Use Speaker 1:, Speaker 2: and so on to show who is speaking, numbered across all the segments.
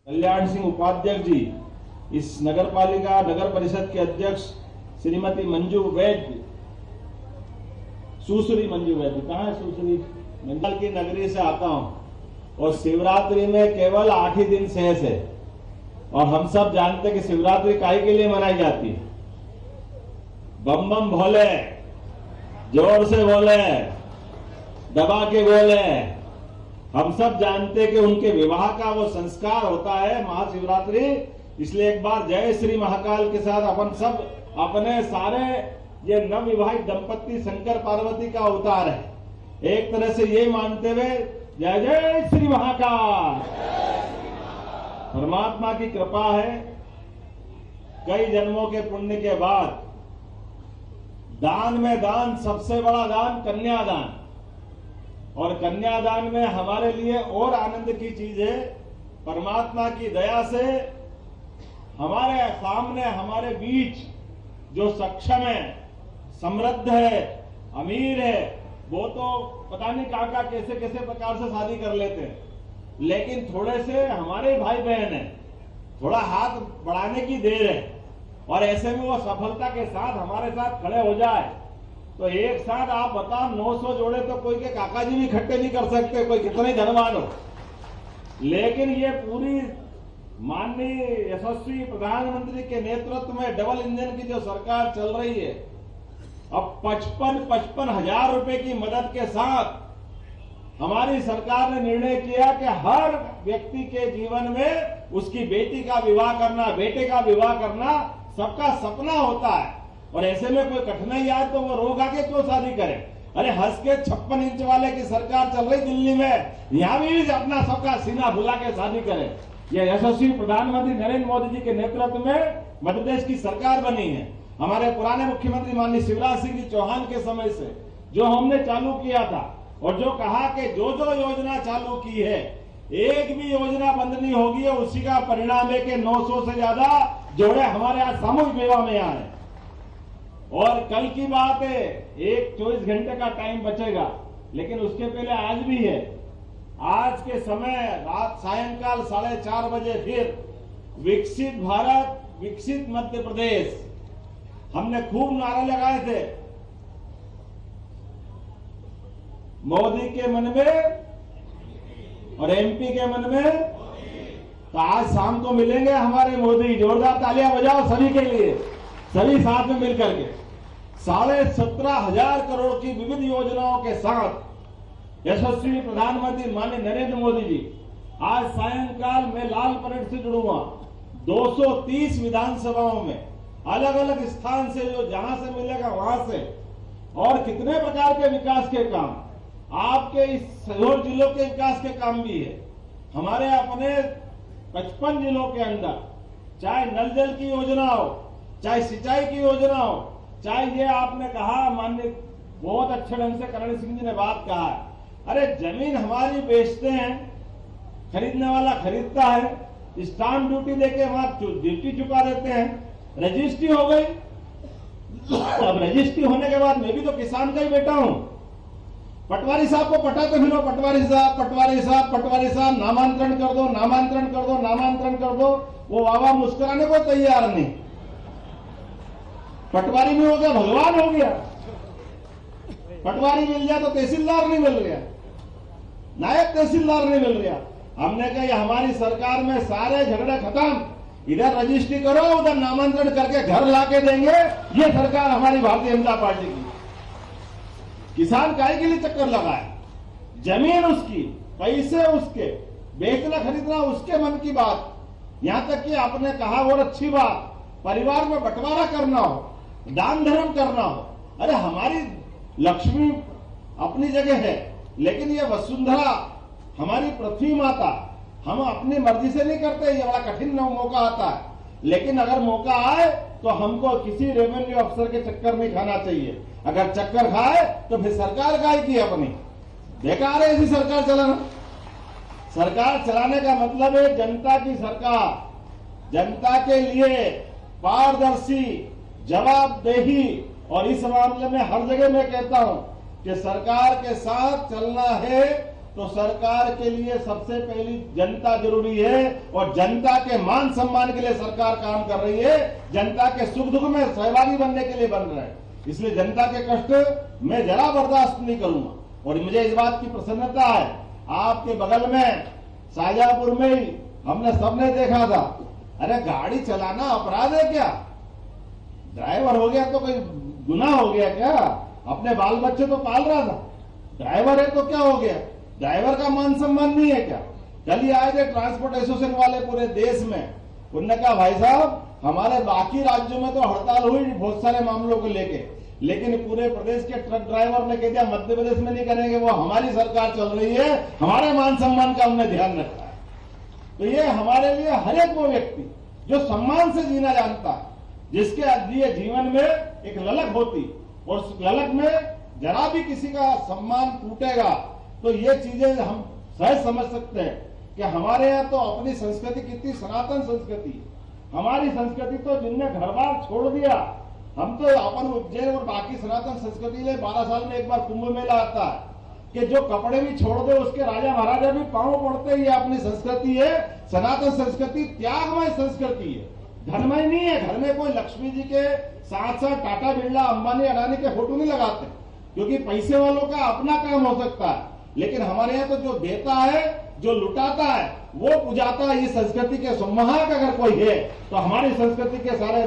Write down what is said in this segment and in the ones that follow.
Speaker 1: कल्याण सिंह उपाध्यक्ष जी, इस नगर पालिका नगर परिषद के अध्यक्ष श्रीमती मंजू वैद्य, सुश्री मंजू वैद्य, कहाँ है सुश्री? मंडल की नगरी से आता हूं और शिवरात्रि में केवल 8 ही दिन शेष है और हम सब जानते हैं कि शिवरात्रि काहे के लिए मनाई जाती है। बम बम भोले, जोर से बोले, दबा के बोले। हम सब जानते हैं कि उनके विवाह का वो संस्कार होता है महाशिवरात्रि। इसलिए एक बार जय श्री महाकाल के साथ अपन सब अपने सारे ये नवविवाहित दंपत्ति शंकर पार्वती का अवतार है, एक तरह से ये मानते हुए जय जय श्री महाकाल। परमात्मा की कृपा है, कई जन्मों के पुण्य के बाद दान में दान, सबसे बड़ा दान कन्यादान, और कन्यादान में हमारे लिए और आनंद की चीज है, परमात्मा की दया से हमारे सामने हमारे बीच जो सक्षम है, समृद्ध है, अमीर है, वो तो पता नहीं कहां कैसे कैसे प्रकार से शादी कर लेते हैं, लेकिन थोड़े से हमारे भाई बहन है, थोड़ा हाथ बढ़ाने की देर है और ऐसे में वो सफलता के साथ हमारे साथ खड़े हो जाए तो एक साथ आप बताओ 900 जोड़े तो कोई के काका जी भी इकट्ठे नहीं कर सकते, कोई कितने धनवान हो। लेकिन ये पूरी माननीय यशस्वी प्रधानमंत्री के नेतृत्व में डबल इंजन की जो सरकार चल रही है, अब 55 हजार रुपए की मदद के साथ हमारी सरकार ने निर्णय किया कि हर व्यक्ति के जीवन में उसकी बेटी का विवाह करना, बेटे का विवाह करना सबका सपना होता है। और ऐसे में कोई कठिनाई आए तो वो रोग आके क्यों शादी करे? अरे हंस के 56 इंच वाले की सरकार चल रही दिल्ली में, यहां भी अपना सबका सीना भुला के शादी करे। ये यशस्वी प्रधानमंत्री नरेंद्र मोदी जी के नेतृत्व में मध्य प्रदेश की सरकार बनी है। हमारे पुराने मुख्यमंत्री माननीय शिवराज सिंह जी चौहान के समय से जो हमने चालू किया था और जो कहा कि जो जो योजना चालू की है एक भी योजना बंद नहीं होगी, उसी का परिणाम है कि 900 से ज्यादा जोड़े हमारे आज सामूहिक विवाह में आए। और कल की बात है, एक 24 घंटे का टाइम बचेगा, लेकिन उसके पहले आज भी है। आज के समय रात सायंकाल 4:30 बजे फिर विकसित भारत, विकसित मध्य प्रदेश, हमने खूब नारे लगाए थे। मोदी के मन में और एमपी के मन में, तो आज शाम को मिलेंगे हमारे मोदी। जोरदार तालियां बजाओ सभी के लिए, सभी साथ में मिलकर के 17.5 करोड़ की विविध योजनाओं के साथ यशस्वी प्रधानमंत्री माननीय नरेंद्र मोदी जी आज सायंकाल में लाल परेड से जुड़ूंगा 230 विधानसभाओं में, अलग अलग स्थान से जो जहां से मिलेगा वहां से, और कितने प्रकार के विकास के काम, आपके इस सीहोर जिलों के विकास के काम भी है। हमारे अपने 55 जिलों के अंदर चाहे नल जल की योजना हो, चाहे सिंचाई की योजना हो, चाहे ये आपने कहा माननीय बहुत अच्छे ढंग से कल्याण सिंह जी ने बात कहा है, अरे जमीन हमारी बेचते हैं, खरीदने वाला खरीदता है, स्टाम्प ड्यूटी देके वहां ड्यूटी चुका देते हैं, रजिस्ट्री हो गई। अब रजिस्ट्री होने के बाद मैं भी तो किसान का ही बेटा हूं। पटवारी साहब को पटाते फिरो, पटवारी साहब, पटवारी साहब, पटवारी साहब, नामांतरण कर दो, नामांतरण कर दो, नामांतरण कर दो। वो बाबा मुस्कुराने को तैयार नहीं। पटवारी में हो गया भगवान हो गया, पटवारी मिल गया तो तहसीलदार नहीं मिल गया, नायब तहसीलदार नहीं मिल गया। हमने कहा हमारी सरकार में सारे झगड़े खत्म, इधर रजिस्ट्री करो, उधर नामांतरण करके घर लाके देंगे। ये सरकार हमारी भारतीय जनता पार्टी की। किसान काय के लिए चक्कर लगाए, जमीन उसकी, पैसे उसके, बेचना खरीदना उसके मन की बात। यहां तक कि आपने कहा और अच्छी बात, परिवार में बंटवारा करना हो, दान धर्म करना हो। अरे हमारी लक्ष्मी अपनी जगह है, लेकिन ये वसुंधरा हमारी पृथ्वी माता, हम अपनी मर्जी से नहीं करते। ये बड़ा कठिन मौका आता है, लेकिन अगर मौका आए तो हमको किसी रेवेन्यू अफसर के चक्कर में खाना चाहिए। अगर चक्कर खाए तो फिर सरकार काय की अपनी, बेकार है ऐसी सरकार चलाना। सरकार चलाने का मतलब है जनता की सरकार, जनता के लिए पारदर्शी, जवाबदेही। और इस मामले में हर जगह मैं कहता हूं कि सरकार के साथ चलना है तो सरकार के लिए सबसे पहली जनता जरूरी है और जनता के मान सम्मान के लिए सरकार काम कर रही है, जनता के सुख दुख में सहभागी बनने के लिए बन रहा है। इसलिए जनता के कष्ट मैं जरा बर्दाश्त नहीं करूंगा। और मुझे इस बात की प्रसन्नता है, आपके बगल में शाहजहांपुर में ही हमने सबने देखा था, अरे गाड़ी चलाना अपराध है क्या? ड्राइवर हो गया तो कोई गुनाह हो गया क्या? अपने बाल बच्चे तो पाल रहा था, ड्राइवर है तो क्या हो गया? ड्राइवर का मान सम्मान नहीं है क्या? कल ही आए थे ट्रांसपोर्ट एसोसिएशन वाले पूरे देश में, उन्होंने कहा भाई साहब हमारे बाकी राज्यों में तो हड़ताल हुई बहुत सारे मामलों को लेके, लेकिन पूरे प्रदेश के ट्रक ड्राइवर ने कह दिया मध्य प्रदेश में नहीं करेंगे, वो हमारी सरकार चल रही है, हमारे मान सम्मान का हमने ध्यान रखा है। तो ये हमारे लिए हर एक वो व्यक्ति जो सम्मान से जीना जानता है, जिसके लिए जीवन में एक ललक होती और उस ललक में जरा भी किसी का सम्मान टूटेगा तो ये चीजें हम सहज समझ सकते हैं कि हमारे यहाँ तो अपनी संस्कृति कितनी सनातन संस्कृति है। हमारी संस्कृति तो जिनने घर बार छोड़ दिया, हम तो अपन उज्जैन और बाकी सनातन संस्कृति ले 12 साल में एक बार कुंभ मेला आता है कि जो कपड़े भी छोड़ दे उसके राजा महाराजा भी पांव पड़ते ही अपनी संस्कृति है। सनातन संस्कृति त्यागमय संस्कृति है, धर्ममय नहीं है। घर में कोई लक्ष्मी जी के साथ साथ टाटा बिरला अंबानी अडानी के फोटो नहीं लगाते, क्योंकि पैसे वालों का अपना काम हो सकता है, लेकिन हमारे यहाँ तो जो देता है जो लुटाता है वो पुजाता है। इस संस्कृति के संवाहक अगर कोई है तो हमारी संस्कृति के सारे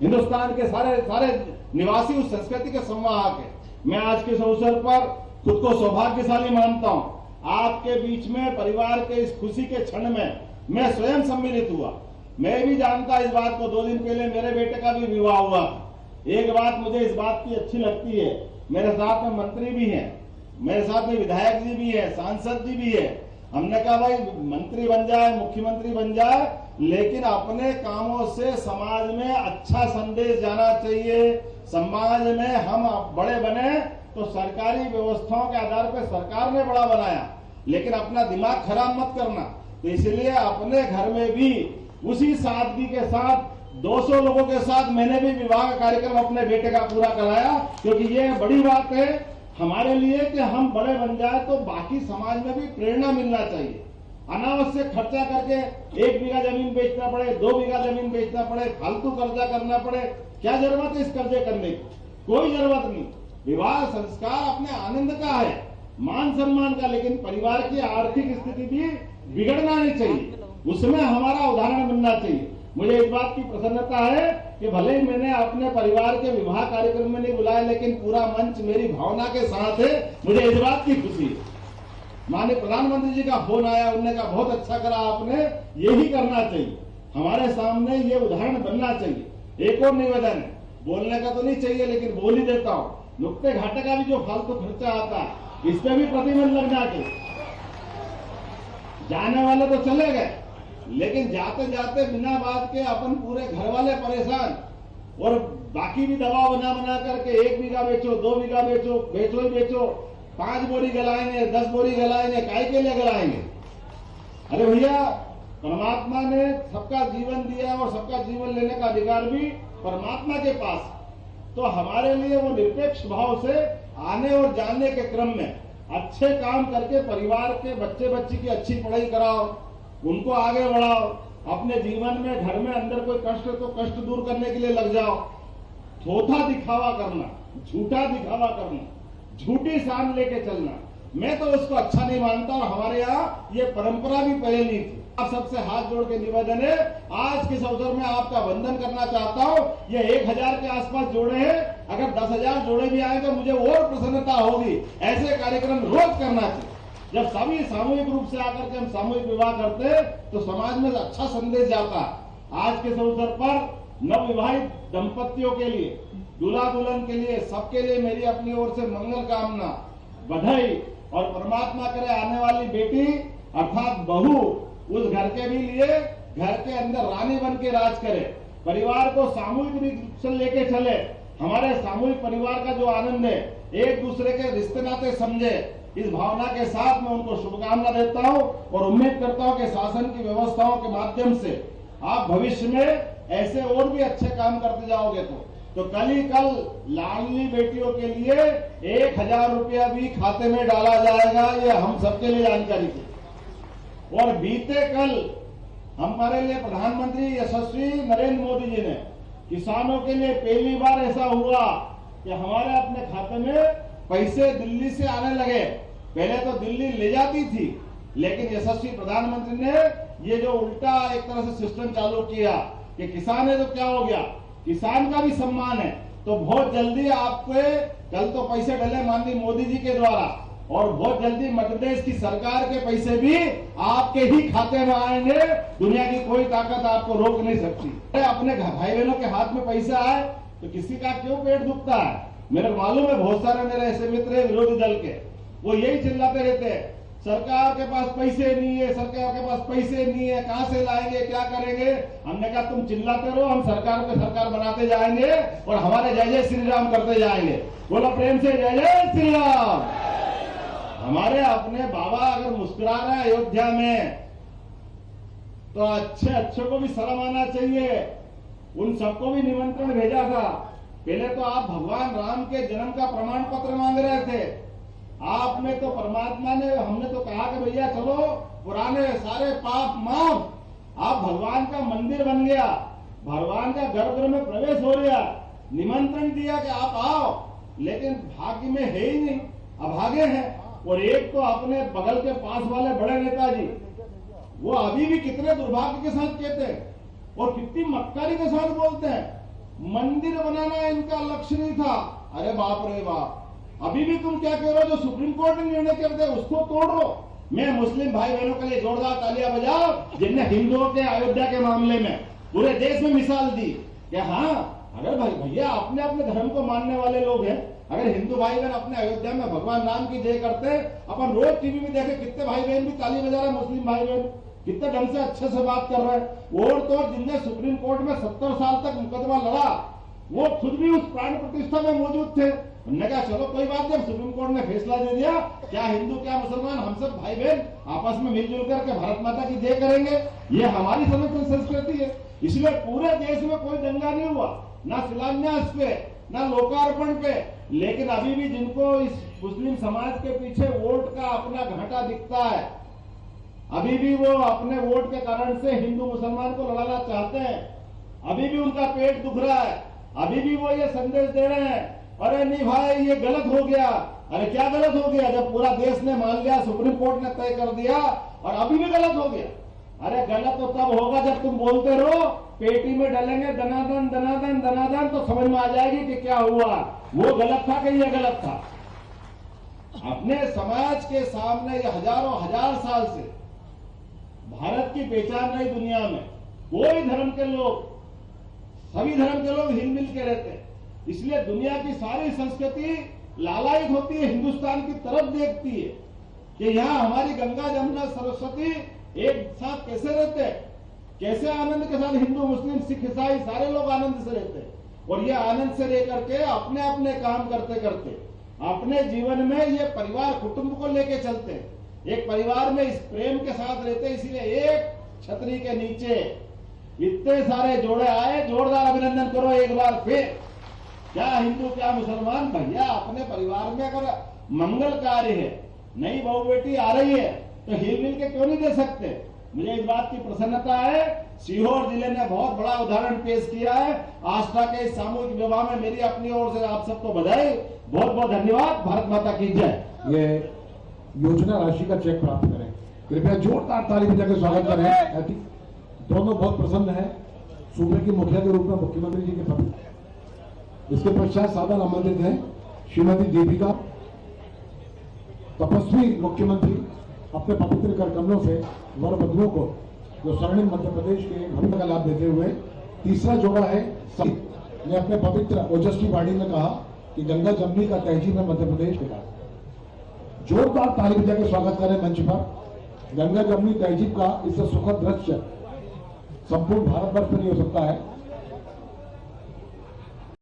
Speaker 1: हिंदुस्तान के सारे निवासी उस संस्कृति के संवाहक है। मैं आज के इस अवसर पर खुद को सौभाग्यशाली मानता हूँ। आपके बीच में परिवार के इस खुशी के क्षण में मैं स्वयं सम्मिलित हुआ। मैं भी जानता इस बात को, 2 दिन पहले मेरे बेटे का भी विवाह हुआ। एक बात मुझे इस बात की अच्छी लगती है, मेरे साथ में मंत्री भी हैं, मेरे साथ में विधायक जी भी है, सांसद जी भी है। हमने कहा भाई मंत्री बन जाए, मुख्यमंत्री बन जाए, लेकिन अपने कामों से समाज में अच्छा संदेश जाना चाहिए। समाज में हम बड़े बने तो सरकारी व्यवस्थाओं के आधार पर सरकार ने बड़ा बनाया, लेकिन अपना दिमाग खराब मत करना। तो इसलिए अपने घर में भी उसी सादगी के साथ 200 लोगों के साथ मैंने भी विवाह कार्यक्रम अपने बेटे का पूरा कराया, क्योंकि ये बड़ी बात है हमारे लिए कि हम बड़े बन जाए तो बाकी समाज में भी प्रेरणा मिलना चाहिए। अनावश्यक खर्चा करके 1 बीघा जमीन बेचना पड़े, 2 बीघा जमीन बेचना पड़े, फालतू कर्जा करना पड़े, क्या जरूरत है इस कर्जे करने की? कोई जरूरत नहीं। विवाह संस्कार अपने आनंद का है, मान सम्मान का, लेकिन परिवार की आर्थिक स्थिति भी बिगड़ना नहीं चाहिए, उसमें हमारा उदाहरण बनना चाहिए। मुझे इस बात की प्रसन्नता है कि भले ही मैंने अपने परिवार के विवाह कार्यक्रम में नहीं बुलाया, लेकिन पूरा मंच मेरी भावना के साथ है। मुझे इस बात की खुशी है। माननीय प्रधानमंत्री जी का फोन आया, उन्होंने कहा बहुत अच्छा करा आपने, यही करना चाहिए, हमारे सामने ये उदाहरण बनना चाहिए। एक और निवेदन है, बोलने का तो नहीं चाहिए लेकिन बोल ही देता हूँ, नुक्ते घाटे का भी जो फालतू खर्चा आता है इस पे भी प्रतिबंध लगना चाहिए। जाने वाले तो चले गए, लेकिन जाते जाते बिना बात के अपन पूरे घर वाले परेशान, और बाकी भी दबाव बना बना करके 1 बीघा बेचो, 2 बीघा बेचो, बेचो ही बेचो, 5 बोरी गलाएंगे, 10 बोरी गलाएंगे, काय के लिए गलाएंगे? अरे भैया, परमात्मा ने सबका जीवन दिया और सबका जीवन लेने का अधिकार भी परमात्मा के पास, तो हमारे लिए वो निरपेक्ष भाव से आने और जाने के क्रम में अच्छे काम करके परिवार के बच्चे बच्ची की अच्छी पढ़ाई कराओ, उनको आगे बढ़ाओ, अपने जीवन में घर में अंदर कोई कष्ट है तो कष्ट दूर करने के लिए लग जाओ। थोथा दिखावा करना, झूठा दिखावा करना, झूठी शान लेके चलना, मैं तो उसको अच्छा नहीं मानता। और हमारे यहाँ ये परंपरा भी पहले नहीं थी। आप सबसे हाथ जोड़ के निवेदन है, आज के इस अवसर में आपका वंदन करना चाहता हूँ। ये 1000 के आसपास जोड़े हैं, अगर 10,000 जोड़े भी आए तो मुझे और प्रसन्नता होगी। ऐसे कार्यक्रम रोज करना चाहिए। जब सभी सामूहिक रूप से आकर के हम सामूहिक विवाह करते तो समाज में अच्छा संदेश जाता। आज के इस अवसर पर नवविवाहित दंपतियों के लिए, दूल्हा दुल्हन के लिए, सबके लिए मेरी अपनी ओर से मंगल कामना, बधाई, और परमात्मा करे आने वाली बेटी अर्थात बहू उस घर के भी लिए घर के अंदर रानी बन के राज करे, परिवार को सामूहिक रूप से लेके चले। हमारे सामूहिक परिवार का जो आनंद है, एक दूसरे के रिश्ते नाते समझे, इस भावना के साथ मैं उनको शुभकामना देता हूं और उम्मीद करता हूं कि शासन की व्यवस्थाओं के माध्यम से आप भविष्य में ऐसे और भी अच्छे काम करते जाओगे तो तो कल लाडली बेटियों के लिए 1,000 रुपया भी खाते में डाला जाएगा। ये हम सबके लिए जानकारी थी। और बीते कल हमारे लिए प्रधानमंत्री यशस्वी नरेंद्र मोदी जी ने किसानों के लिए पहली बार ऐसा हुआ कि हमारे अपने खाते में पैसे दिल्ली से आने लगे। पहले तो दिल्ली ले जाती थी, लेकिन यशस्वी प्रधानमंत्री ने ये जो उल्टा एक तरह से सिस्टम चालू किया कि किसान है तो क्या हो गया, किसान का भी सम्मान है। तो बहुत जल्दी आपको कल तो पैसे डले माननीय मोदी जी के द्वारा, और बहुत जल्दी मध्य प्रदेश की सरकार के पैसे भी आपके ही खाते में आएंगे। दुनिया की कोई ताकत आपको रोक नहीं सकती। अपने भाई बहनों के हाथ में पैसा आए तो किसी का क्यों पेट दुखता है। मेरे मालूम है बहुत सारे मेरे ऐसे मित्र हैं विरोधी दल के, वो यही चिल्लाते रहते हैं सरकार के पास पैसे नहीं है, सरकार के पास पैसे नहीं है, कहां से लाएंगे, क्या करेंगे। हमने कहा तुम चिल्लाते रहो, हम सरकार को सरकार बनाते जाएंगे और हमारे जय जय श्री राम करते जाएंगे। बोलो प्रेम से जय जय श्री राम। हमारे अपने बाबा अगर मुस्कुरा रहे हैं अयोध्या में, तो अच्छे को भी शर्म आना चाहिए। उन सबको भी निमंत्रण भेजा था। पहले तो आप भगवान राम के जन्म का प्रमाण पत्र मांग रहे थे। आपने तो परमात्मा ने, हमने तो कहा कि भैया चलो पुराने सारे पाप माफ। आप भगवान का मंदिर बन गया, भगवान का गर्भगृह में प्रवेश हो गया, निमंत्रण दिया कि आप आओ, लेकिन भाग्य में है ही नहीं, अभागे हैं। और एक तो अपने बगल के पास वाले बड़े नेताजी, वो अभी भी कितने दुर्भाग्य के साथ कहते हैं और कितनी मक्कारी के साथ बोलते हैं मंदिर बनाना इनका लक्ष्य नहीं था। अरे बाप रे बाप, अभी भी तुम क्या कह रहे हो, जो सुप्रीम कोर्ट ने निर्णय कर दिया उसको तोड़ो। मैं मुस्लिम भाई बहनों के लिए जोरदार तालियां बजाओ जिनने हिंदुओं के अयोध्या के मामले में पूरे देश में मिसाल दी कि हाँ, अगर भाई भैया अपने अपने धर्म को मानने वाले लोग हैं, अगर हिंदू भाई बहन अपने अयोध्या में भगवान राम की जय करते, अपन रोज टीवी में देखे कितने भाई बहन भी ताली बजा रहे, मुस्लिम भाई बहन कितने ढंग से अच्छे से बात कर रहे हैं। और तो जिनने सुप्रीम कोर्ट में 70 साल तक मुकदमा लड़ा, वो खुद भी उस प्राण प्रतिष्ठा में मौजूद थे। हमने कहा चलो कोई बात नहीं, सुप्रीम कोर्ट ने फैसला दे दिया, क्या हिंदू क्या मुसलमान, हम सब भाई बहन आपस में मिलजुल करके भारत माता की जय करेंगे। ये हमारी सनातन संस्कृति है। इसलिए पूरे देश में कोई दंगा नहीं हुआ, ना शिलान्यास पे, ना लोकार्पण पे। लेकिन अभी भी जिनको इस मुस्लिम समाज के पीछे वोट का अपना घाटा दिखता है, अभी भी वो अपने वोट के कारण से हिंदू मुसलमान को लड़ाना चाहते हैं, अभी भी उनका पेट दुख रहा है, अभी भी वो ये संदेश दे रहे हैं अरे नहीं भाई ये गलत हो गया। अरे क्या गलत हो गया, जब पूरा देश ने मान लिया, सुप्रीम कोर्ट ने तय कर दिया और अभी भी गलत हो गया। अरे गलत तो तब होगा जब तुम बोलते रहो पेटी में डालेंगे दनादन दनादन दनादन, तो समझ में आ जाएगी कि क्या हुआ, वो गलत था कि ये गलत था। अपने समाज के सामने ये हजारों हजार साल से भारत की पहचान रही दुनिया में। कोई धर्म के लोग, सभी धर्म के लोग हिल मिल के रहते हैं। इसलिए दुनिया की सारी संस्कृति लालायित होती है, हिंदुस्तान की तरफ देखती है कि यहाँ हमारी गंगा जमुना सरस्वती एक साथ कैसे रहते हैं, कैसे आनंद के साथ हिंदू मुस्लिम सिख ईसाई सारे लोग आनंद से रहते हैं। और ये आनंद से रह करके अपने अपने काम करते करते अपने जीवन में ये परिवार कुटुंब को लेके चलते हैं, एक परिवार में इस प्रेम के साथ रहते हैं। इसीलिए एक छतरी के नीचे इतने सारे जोड़े आए, जोरदार अभिनंदन करो एक बार फिर। क्या हिंदू क्या मुसलमान, भैया अपने परिवार में अगर मंगल कार्य है, नई बहू बेटी आ रही है, तो हिल मिल के क्यों नहीं दे सकते। मुझे इस बात की प्रसन्नता है, सीहोर जिले ने बहुत बड़ा उदाहरण पेश किया है। आस्था के इस सामूहिक विवाह में मेरी अपनी ओर से आप सबको बधाई, बहुत बहुत धन्यवाद। भारत माता की जय।
Speaker 2: ये योजना राशि का चेक प्राप्त करें, कृपया जोरदार ताली बजाकर स्वागत करें। दोनों बहुत प्रसन्न है सूबे की मुखिया के रूप में मुख्यमंत्री जी के पति। इसके पश्चात सादर आमंत्रित है श्रीमती दीपिका। तपस्वी मुख्यमंत्री अपने पवित्र कर कमलों से वर वधुओं को जो स्वर्णिम मध्य प्रदेश के भूमि का लाभ देते हुए। तीसरा जोड़ा है ने अपने पवित्र ओजस्वी वाणी में कहा कि गंगा जमुनी का तहजीब है मध्य प्रदेश के बाद। जोरदार ताली बजाकर स्वागत करें मंच पर। गंगा जमुनी तहजीब का इससे सुखद दृश्य संपूर्ण भारतवर्ष में नहीं हो सकता है।